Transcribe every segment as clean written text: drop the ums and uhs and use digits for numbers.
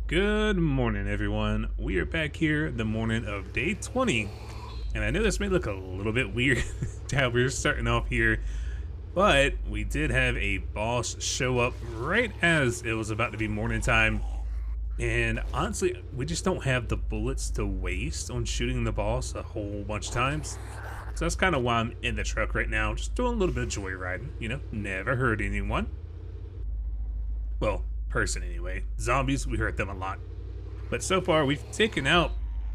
Good morning, everyone. We are back here the morning of day 20, and I know this may look a little bit weird how we're starting off here, but we did have a boss show up right as it was about to be morning time, and honestly, we just don't have the bullets to waste on shooting the boss a whole bunch of times. So that's kind of why I'm in the truck right now, just doing a little bit of joyriding, never hurt anyone. Well, person anyway. Zombies, we hurt them a lot. But so far, we've taken out,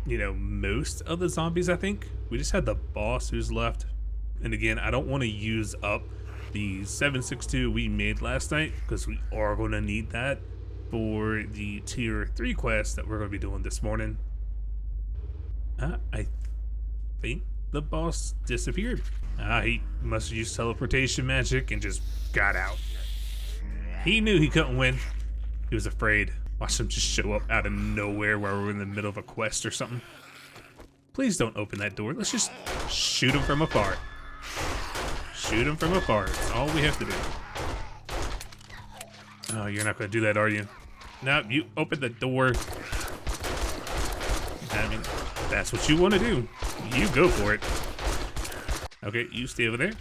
most of the zombies, I think. We just had the boss who's left. And again, I don't want to use up the 762 we made last night, because we are going to need that for the tier 3 quest that we're going to be doing this morning. I think the boss disappeared. He must have used teleportation magic and just got out. He knew he couldn't win. He was afraid. Watch him just show up out of nowhere while we're in the middle of a quest or something. Please don't open that door. Let's just shoot him from afar. Shoot him from afar. That's all we have to do. Oh, you're not going to do that, are you? No, you open the door. I mean, that's what you want to do. You go for it. Okay, you stay over there.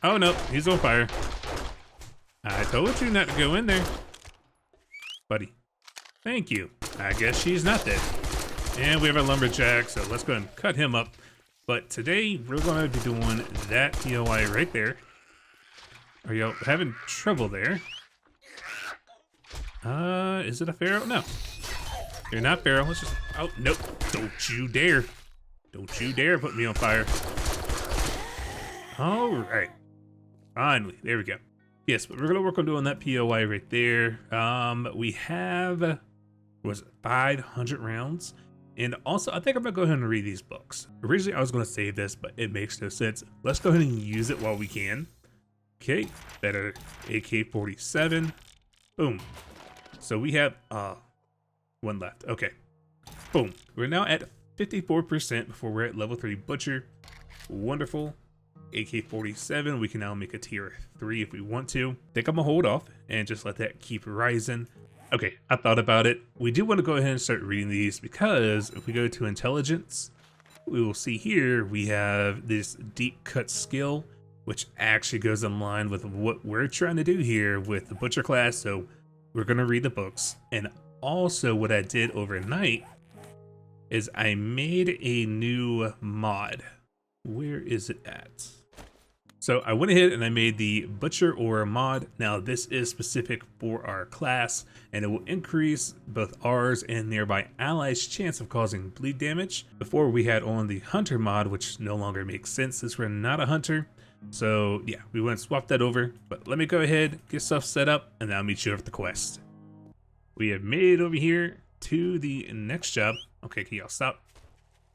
Oh, no, he's on fire. I told you not to go in there. Buddy. Thank you. I guess she's not dead. And we have a lumberjack, so let's go ahead and cut him up. But today, we're going to be doing that POI right there. Are y'all having trouble there? Is it a pharaoh? No. You're not pharaoh. Let's just... Oh, nope. Don't you dare. Don't you dare put me on fire. All right. Finally. There we go. Yes, but we're going to work on doing that POI right there. We have, was it 500 rounds? And also, I think I'm going to go ahead and read these books. Originally, I was going to save this, but it makes no sense. Let's go ahead and use it while we can. Okay, better AK-47. Boom. So we have one left. Okay, boom. We're now at 54% before we're at level 3 Butcher. Wonderful. AK-47, we can now make a tier 3 if we want to. Think I'm gonna hold off and just let that keep rising. Okay, I thought about it. We do want to go ahead and start reading these because if we go to intelligence, we will see here we have this deep cut skill, which actually goes in line with what we're trying to do here with the Butcher class. So we're gonna read the books. And also what I did overnight is I made a new mod. Where is it at? So I went ahead and I made the Butcher Aura mod. Now this is specific for our class and it will increase both ours and nearby allies' chance of causing bleed damage. Before we had on the Hunter mod, which no longer makes sense since we're not a hunter. So yeah, we went and swapped that over, but let me go ahead, get stuff set up and I'll meet you over the quest. We have made it over here to the next job. Okay, can y'all stop?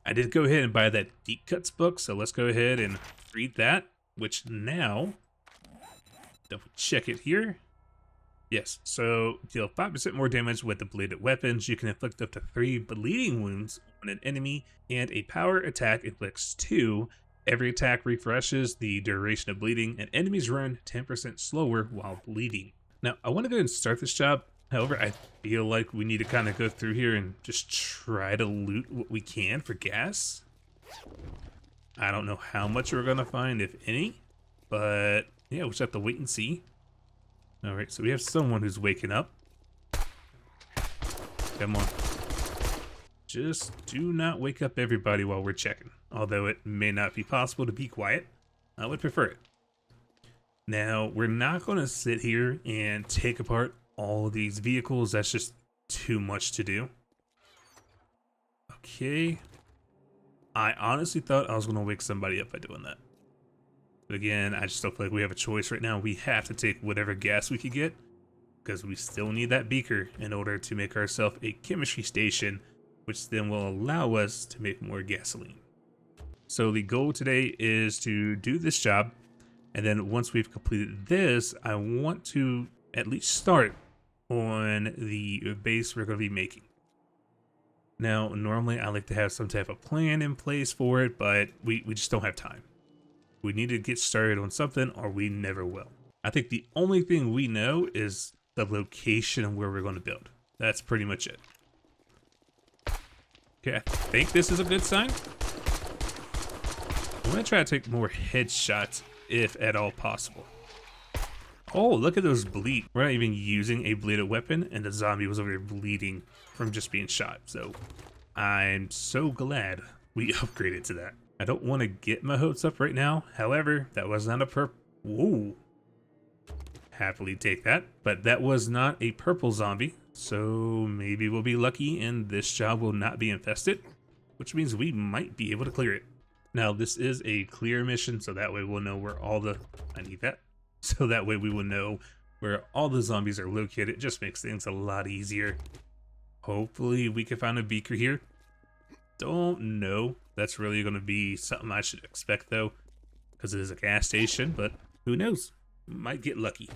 I did go ahead and buy that Deep Cuts book, so let's go ahead and read that. Which now, double check it here. Yes, so deal 5% more damage with the bladed weapons. You can inflict up to 3 bleeding wounds on an enemy, and a power attack inflicts 2. Every attack refreshes the duration of bleeding, and enemies run 10% slower while bleeding. Now, I want to go and start this job. However, I feel like we need to kind of go through here and just try to loot what we can for gas. I don't know how much we're gonna find, if any, but yeah, we'll just have to wait and see. All right, so we have someone who's waking up. Come on. Just do not wake up everybody while we're checking. Although it may not be possible to be quiet, I would prefer it. Now, we're not gonna sit here and take apart all of these vehicles. That's just too much to do. Okay. I honestly thought I was going to wake somebody up by doing that. But again, I just don't feel like we have a choice right now. We have to take whatever gas we could get because we still need that beaker in order to make ourselves a chemistry station, which then will allow us to make more gasoline. So the goal today is to do this job. And then once we've completed this, I want to at least start on the base we're going to be making. Now, normally I like to have some type of plan in place for it, but we just don't have time. We need to get started on something or we never will. I think the only thing we know is the location where we're going to build. That's pretty much it. Okay, I think this is a good sign. I'm gonna try to take more headshots if at all possible. Oh, look at those bleed. We're not even using a bladed weapon, and the zombie was over there bleeding from just being shot. So I'm so glad we upgraded to that. I don't want to get my hopes up right now. However, that was not a whoa. Happily take that. But that was not a purple zombie. So maybe we'll be lucky and this job will not be infested, which means we might be able to clear it. Now, this is a clear mission, so that way we'll know where all the... I need that. So that way we will know where all the zombies are located. It just makes things a lot easier. Hopefully we can find a beaker here. Don't know. That's really going to be something I should expect, though, because it is a gas station, but who knows? Might get lucky.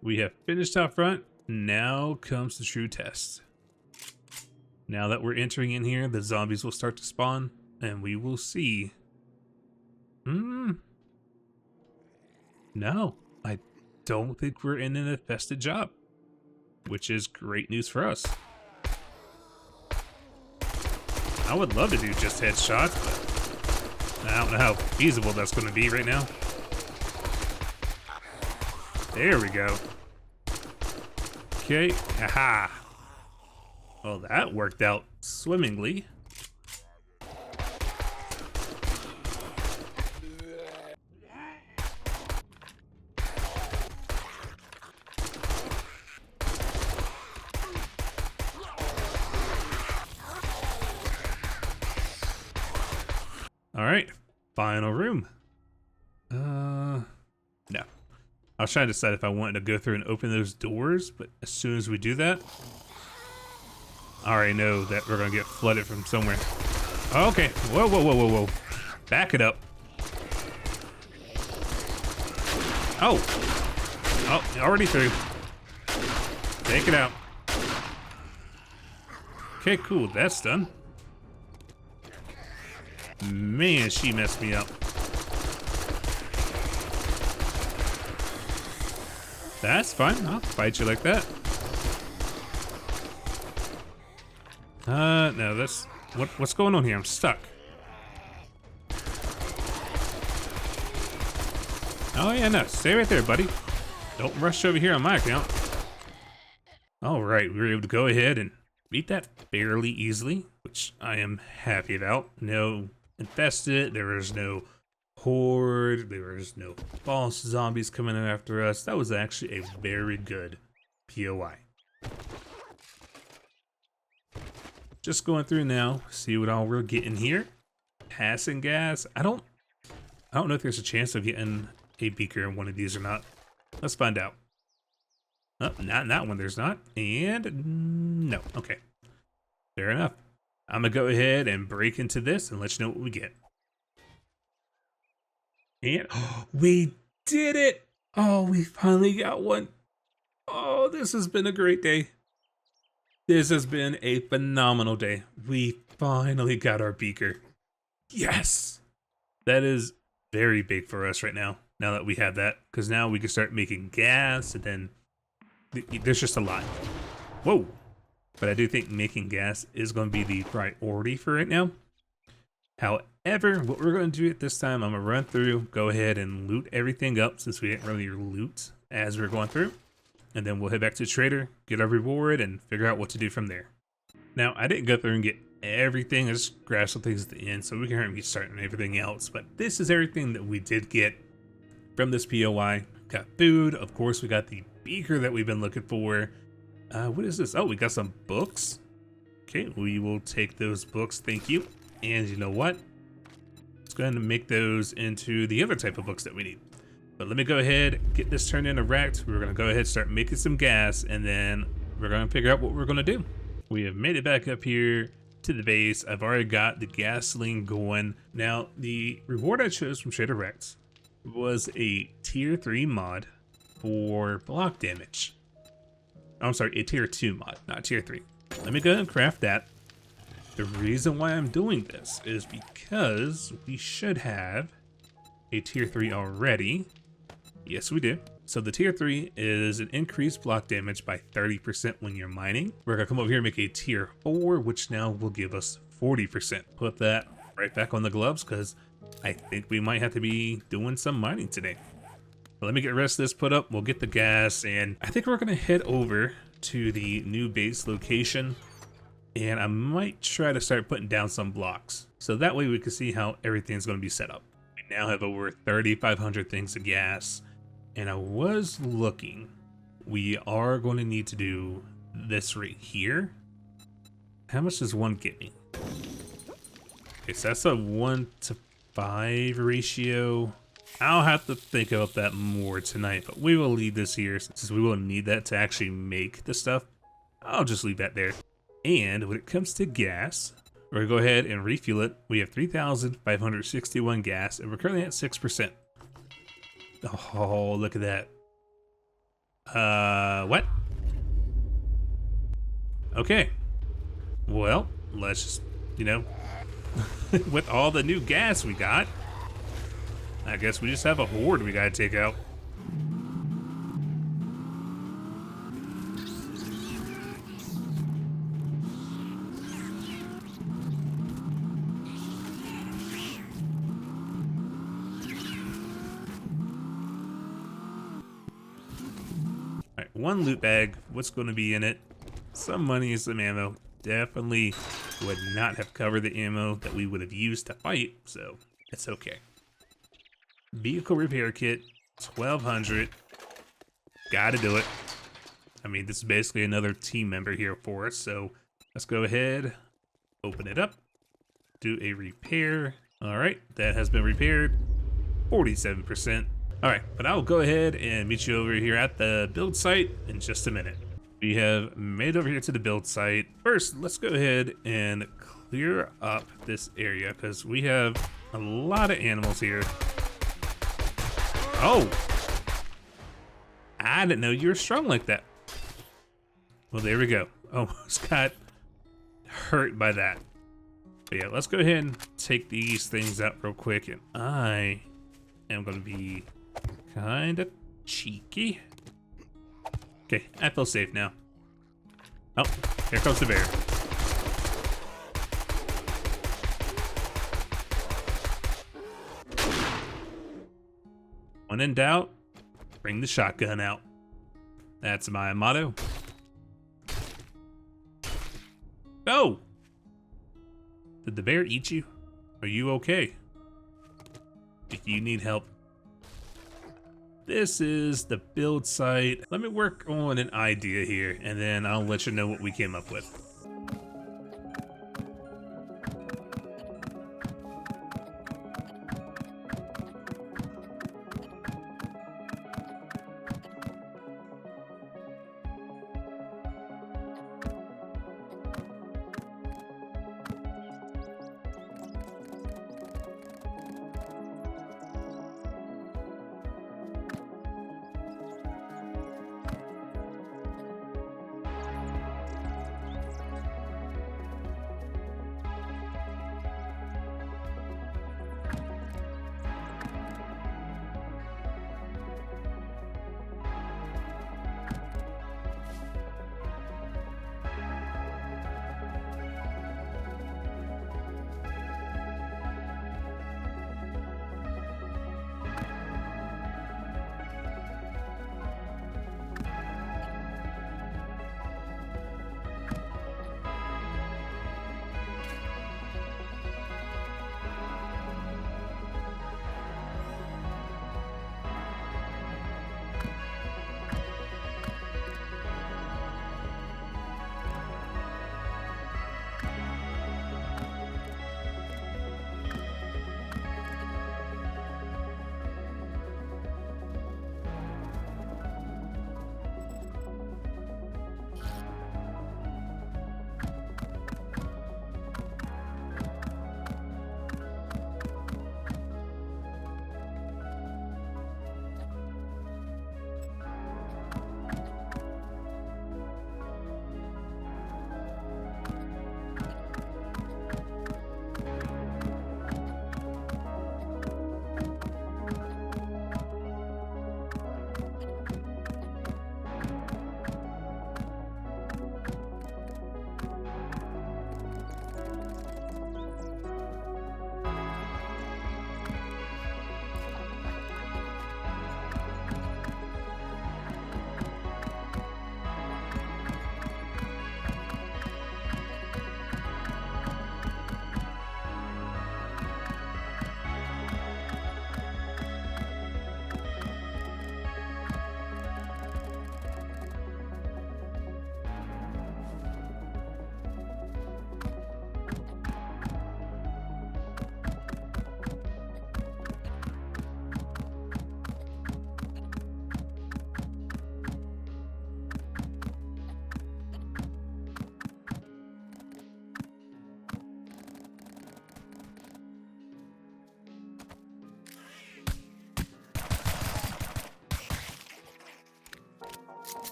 We have finished out front. Now comes the true test. Now that we're entering in here, the zombies will start to spawn, and we will see. No, I don't think we're in an infested job, which is great news for us. I would love to do just headshots, but I don't know how feasible that's going to be right now. There we go. Okay, aha. Well, that worked out swimmingly. All right, final room. No. I was trying to decide if I wanted to go through and open those doors, but as soon as we do that, I already know that we're gonna get flooded from somewhere. Okay, whoa, whoa, whoa, whoa, whoa. Back it up. Oh, already through. Take it out. Okay, cool, that's done. Man, she messed me up. That's fine, I'll fight you like that. No, that's... What's going on here? I'm stuck. Oh yeah, no, stay right there, buddy. Don't rush over here on my account. Alright, we were able to go ahead and beat that fairly easily, which I am happy about. No infested, there was no horde, there was no false zombies coming in after us. That was actually a very good POI. Just going through now, see what all we're getting here. Passing gas. I don't know if there's a chance of getting a beaker in one of these or not. Let's find out. Oh, not in that one, there's not. And no, okay. Fair enough. I'm gonna go ahead and break into this and let you know what we get. And we did it! Oh, we finally got one. Oh, this has been a great day. This has been a phenomenal day. We finally got our beaker. Yes! That is very big for us right now, now that we have that. Because now we can start making gas, and then there's just a lot. Whoa! But I do think making gas is going to be the priority for right now. However, what we're going to do at this time, I'm going to run through, go ahead and loot everything up since we didn't really loot as we we're going through. And then we'll head back to the trader, get our reward, and figure out what to do from there. Now, I didn't go through and get everything. I just grabbed some things at the end so we can get started on everything else. But this is everything that we did get from this POI. Got food. Of course, we got the beaker that we've been looking for. What is this? Oh, we got some books. Okay, we will take those books. Thank you. And you know what? Let's go ahead and make those into the other type of books that we need. But let me go ahead, get this turned into wrecked. We're gonna go ahead and start making some gas, and then we're gonna figure out what we're gonna do. We have made it back up here to the base. I've already got the gasoline going. Now, the reward I chose from Trader Rex was a tier 3 mod for block damage. I'm sorry, a tier 2 mod, not tier 3. Let me go ahead and craft that. The reason why I'm doing this is because we should have a tier 3 already. Yes, we do. So the tier 3 is an increased block damage by 30% when you're mining. We're gonna come over here and make a tier 4, which now will give us 40%. Put that right back on the gloves because I think we might have to be doing some mining today. But let me get the rest of this put up. We'll get the gas, and I think we're gonna head over to the new base location, and I might try to start putting down some blocks. So that way we can see how everything's gonna be set up. We now have over 3,500 things of gas, and I was looking, we are going to need to do this right here. How much does one get me? Okay, so that's a 1:5 ratio. I'll have to think about that more tonight, but we will leave this here since we will need that to actually make the stuff. I'll just leave that there. And when it comes to gas, we're gonna go ahead and refuel it. We have 3,561 gas, and we're currently at 6%. Oh, look at that. What? Okay. Well, let's just, with all the new gas we got, I guess we just have a horde we gotta take out. Alright, one loot bag. What's gonna be in it? Some money and some ammo. Definitely would not have covered the ammo that we would have used to fight, so it's okay. Vehicle repair kit, 1,200. Gotta do it. I mean, this is basically another team member here for us, so let's go ahead, open it up, do a repair. All right, that has been repaired, 47%. All right, but I'll go ahead and meet you over here at the build site in just a minute. We have made over here to the build site. First, let's go ahead and clear up this area because we have a lot of animals here. Oh, I didn't know you were strong like that. Well, there we go. Almost got hurt by that. But yeah, let's go ahead and take these things out real quick. And I am going to be kind of cheeky. Okay, I feel safe now. Oh, here comes the bear. When in doubt, bring the shotgun out. That's my motto. Oh! Did the bear eat you? Are you okay? Do you need help? This is the build site. Let me work on an idea here, and then I'll let you know what we came up with.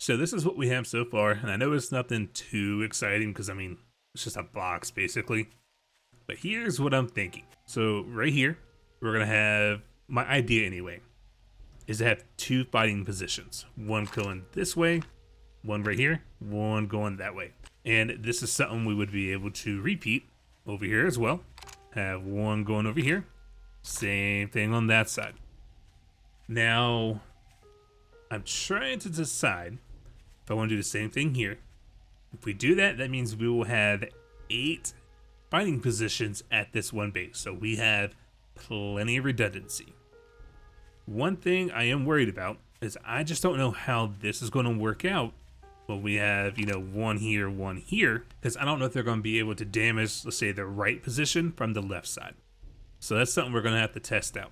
So this is what we have so far, and I know it's nothing too exciting because I mean, it's just a box basically. But here's what I'm thinking. So right here, we're gonna have, my idea anyway, is to have 2 fighting positions. One going this way, one right here, one going that way. And this is something we would be able to repeat over here as well. Have one going over here, same thing on that side. Now, I'm trying to decide if I want to do the same thing here. If we do that, that means we will have 8 fighting positions at this one base. So we have plenty of redundancy. One thing I am worried about is I just don't know how this is going to work out when we have, you know, one here, because I don't know if they're going to be able to damage, let's say, the right position from the left side. So that's something we're going to have to test out.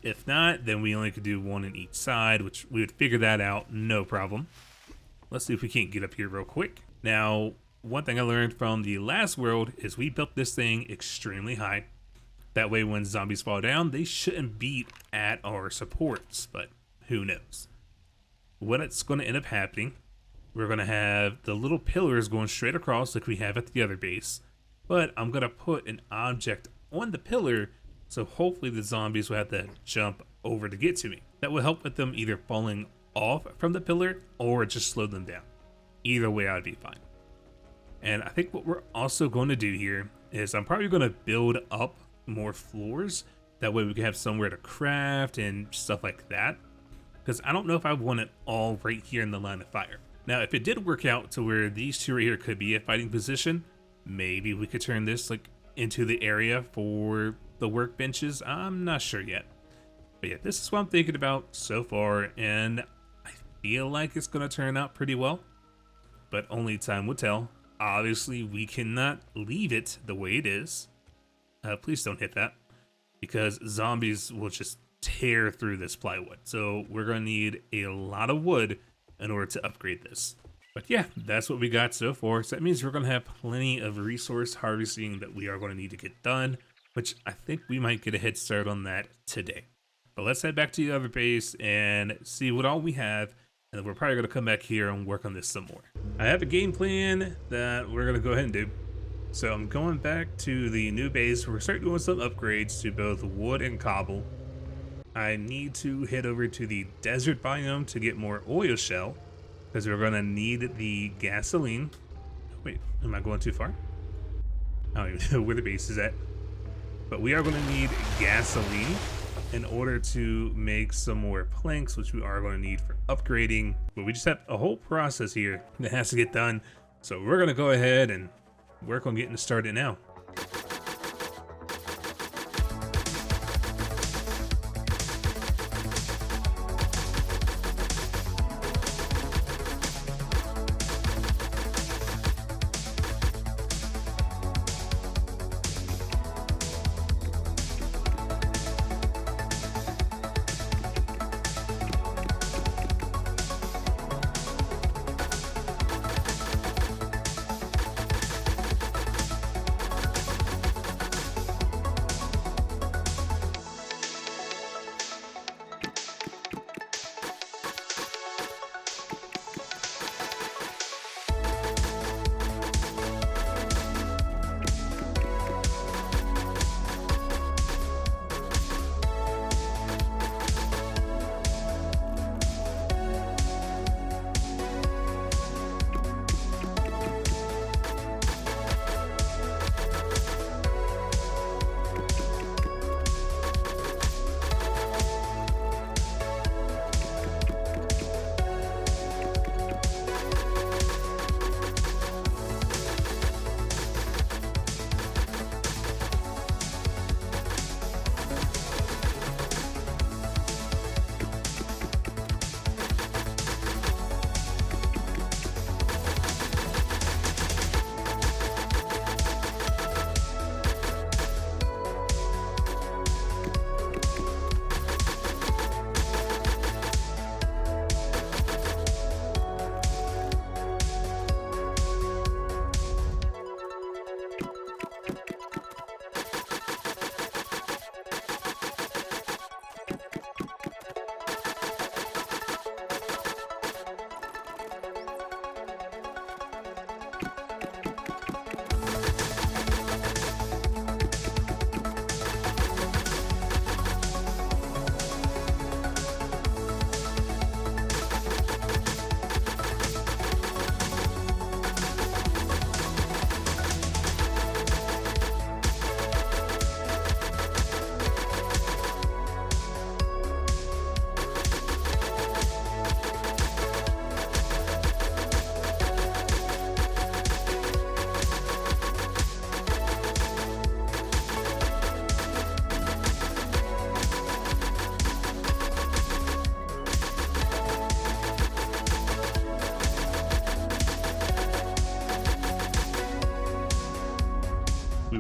If not, then we only could do one in each side, which we would figure that out, no problem. Let's see if we can't get up here real quick. Now, one thing I learned from the last world is we built this thing extremely high. That way when zombies fall down, they shouldn't beat at our supports, but who knows. What's going to end up happening, we're going to have the little pillars going straight across like we have at the other base, but I'm going to put an object on the pillar, so hopefully the zombies will have to jump over to get to me. That will help with them either falling off from the pillar or just slow them down. Either way, I'd be fine. And I think what we're also going to do here is I'm probably going to build up more floors. That way we can have somewhere to craft and stuff like that. Because I don't know if I want it all right here in the line of fire. Now, if it did work out to where these 2 right here could be a fighting position, maybe we could turn this like into the area for the workbenches. I'm not sure yet. But yeah, this is what I'm thinking about so far, and I feel like it's going to turn out pretty well. But only time will tell. Obviously, we cannot leave it the way it is. Please don't hit that, because zombies will just tear through this plywood. So we're going to need a lot of wood in order to upgrade this. But yeah, that's what we got so far. So that means we're going to have plenty of resource harvesting that we are going to need to get done, which I think we might get a head start on that today. But let's head back to the other base and see what all we have. And then we're probably going to come back here and work on this some more. I have a game plan that we're going to go ahead and do. So I'm going back to the new base. We're starting doing some upgrades to both wood and cobble. I need to head over to the desert biome to get more oil shell, because we're going to need the gasoline. Wait, am I going too far? I don't even know where the base is at. But we are going to need gasoline in order to make some more planks, which we are going to need for upgrading. But we just have a whole process here that has to get done. So we're going to go ahead and work on getting started now.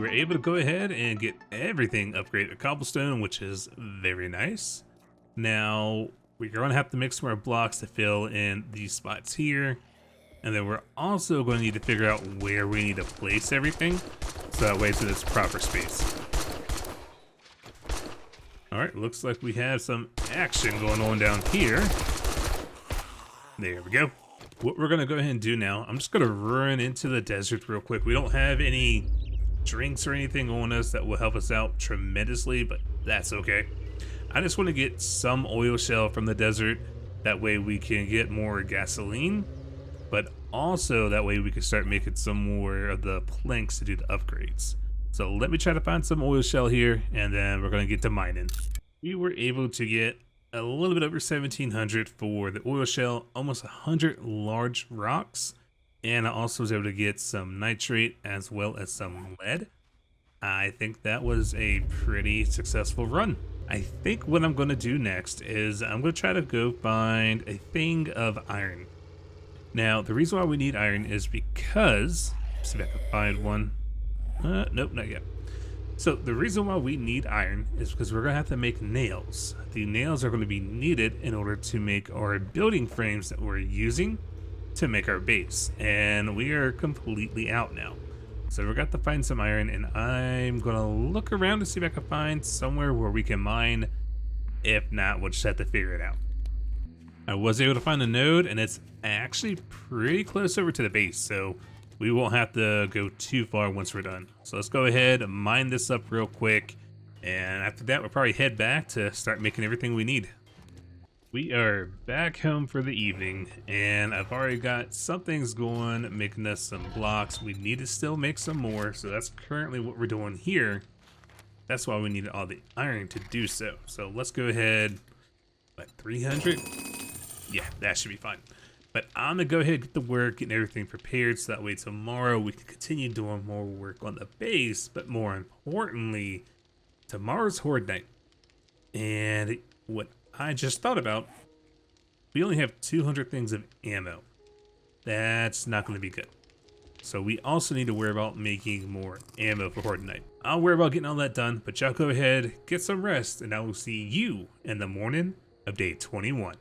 were able to go ahead and get everything upgraded to cobblestone, which is very nice. Now, we're going to have to make some more blocks to fill in these spots here. And then we're also going to need to figure out where we need to place everything, so that way it's in its proper space. Alright, looks like we have some action going on down here. There we go. What we're going to go ahead and do now, I'm just going to run into the desert real quick. We don't have any drinks or anything on us that will help us out tremendously, but that's okay. I just want to get some oil shell from the desert. That way we can get more gasoline, but also that way we can start making some more of the planks to do the upgrades. So let me try to find some oil shell here, and then we're going to get to mining. We were able to get a little bit over 1,700 for the oil shell, almost 100 large rocks, and I also was able to get some nitrate as well as some lead. I think that was a pretty successful run. I think what I'm going to do next is I'm going to try to go find a thing of iron. Now, the reason why we need iron is because, let's see if I can find one. Nope, not yet. So the reason why we need iron is because we're going to have to make nails. The nails are going to be needed in order to make our building frames that we're using to make our base. And we are completely out now. So we're going to have to find some iron, and I'm going to look around to see if I can find somewhere where we can mine. If not, we'll just have to figure it out. I was able to find a node, and it's actually pretty close over to the base, so we won't have to go too far once we're done. So let's go ahead and mine this up real quick, and after that we'll probably head back to start making everything we need. We are back home for the evening, and I've already got some things going, making us some blocks. We need to still make some more, so that's currently what we're doing here. That's why we needed all the iron to do so. So let's go ahead, what, 300? Yeah, that should be fine. But I'm gonna go ahead and get to work, getting everything prepared, so that way tomorrow we can continue doing more work on the base. But more importantly, tomorrow's Horde night. And what I just thought about, we only have 200 things of ammo. That's not gonna be good. So we also need to worry about making more ammo for Horde night. I'll worry about getting all that done, but y'all go ahead, get some rest, and I will see you in the morning of day 21.